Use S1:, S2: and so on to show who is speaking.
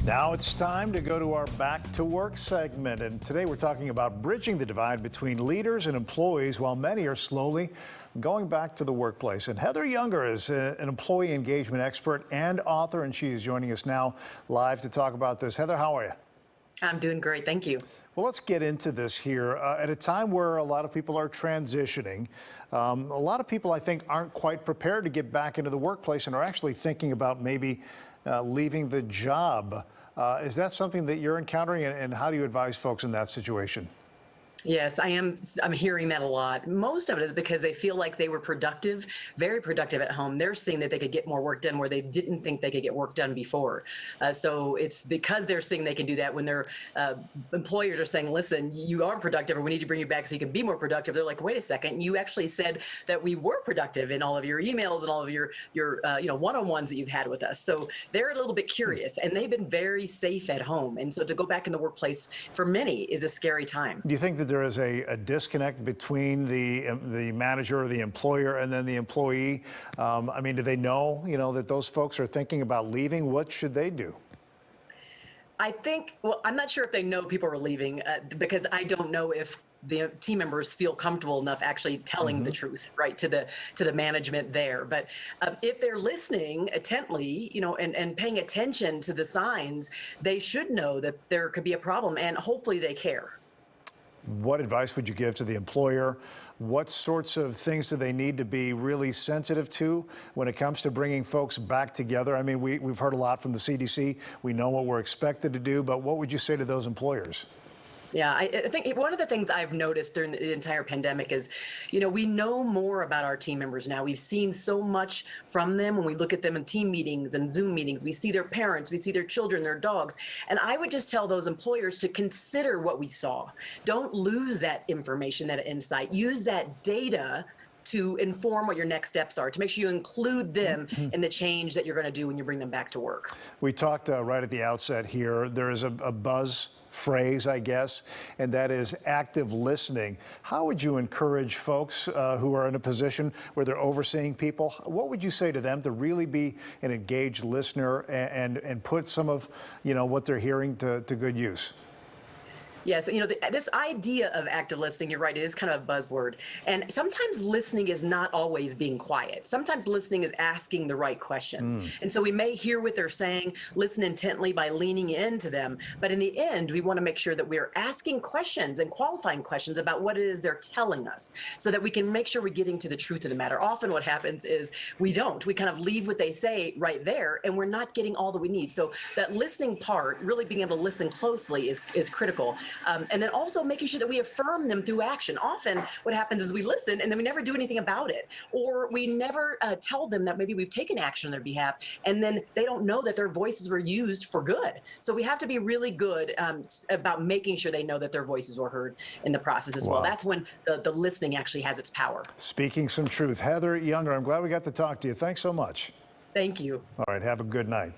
S1: Now it's time to go to our Back to Work segment. And today we're talking about bridging the divide between leaders and employees while many are slowly going back to the workplace. And Heather Younger is an employee engagement expert and author, and she is joining us now live to talk about this. Heather, how are you?
S2: I'm doing great. Thank you.
S1: Well, let's get into this here. At a time where a lot of people are transitioning, a lot of people, I think, aren't quite prepared to get back into the workplace and are actually thinking about maybe leaving the job. Is that something that you're encountering, and how do you advise folks in that situation?
S2: Yes, I'm hearing that a lot. Most of it is because they feel like they were productive, very productive at home. They're seeing that they could get more work done where they didn't think they could get work done before. So it's because they're seeing they can do that when their employers are saying, listen, you aren't productive, or we need to bring you back so you can be more productive. They're like, wait a second, you actually said that we were productive in all of your emails and all of your one-on-ones that you've had with us. So they're a little bit curious, and they've been very safe at home. And so to go back in the workplace for many is a scary time.
S1: Do you think that there is a disconnect between the manager or the employer and then the employee? I mean, do they know, that those folks are thinking about leaving? What should they do?
S2: I think, well, I'm not sure if they know people are leaving because I don't know if the team members feel comfortable enough actually telling the truth, right, to the management there. But if they're listening intently, and paying attention to the signs, they should know that there could be a problem, and hopefully they care.
S1: What advice would you give to the employer? What sorts of things do they need to be really sensitive to when it comes to bringing folks back together? I mean, we've heard a lot from the CDC. We know what we're expected to do, but what would you say to those employers?
S2: Yeah, I think one of the things I've noticed during the entire pandemic is, we know more about our team members now. We've seen so much from them when we look at them in team meetings and Zoom meetings. We see their parents, we see their children, their dogs. And I would just tell those employers to consider what we saw. Don't lose that information, that insight. Use that data to inform what your next steps are, to make sure you include them in the change that you're going to do when you bring them back to work.
S1: We talked right at the outset here, there is a buzz phrase, I guess, and that is active listening. How would you encourage folks who are in a position where they're overseeing people? What would you say to them to really be an engaged listener and put some of, what they're hearing to good use?
S2: Yes, this idea of active listening, you're right, it is kind of a buzzword. And sometimes listening is not always being quiet. Sometimes listening is asking the right questions. And so we may hear what they're saying, listen intently by leaning into them. But in the end, we want to make sure that we're asking questions and qualifying questions about what it is they're telling us so that we can make sure we're getting to the truth of the matter. Often what happens is we don't. We kind of leave what they say right there, and we're not getting all that we need. So that listening part, really being able to listen closely is critical. And then also making sure that we affirm them through action. Often what happens is we listen and then we never do anything about it, or we never tell them that maybe we've taken action on their behalf, and then they don't know that their voices were used for good. So we have to be really good about making sure they know that their voices were heard in the process as well. That's when the listening actually has its power.
S1: Speaking some truth. Heather Younger, I'm glad we got to talk to you. Thanks so much.
S2: Thank you.
S1: All right, have a good night.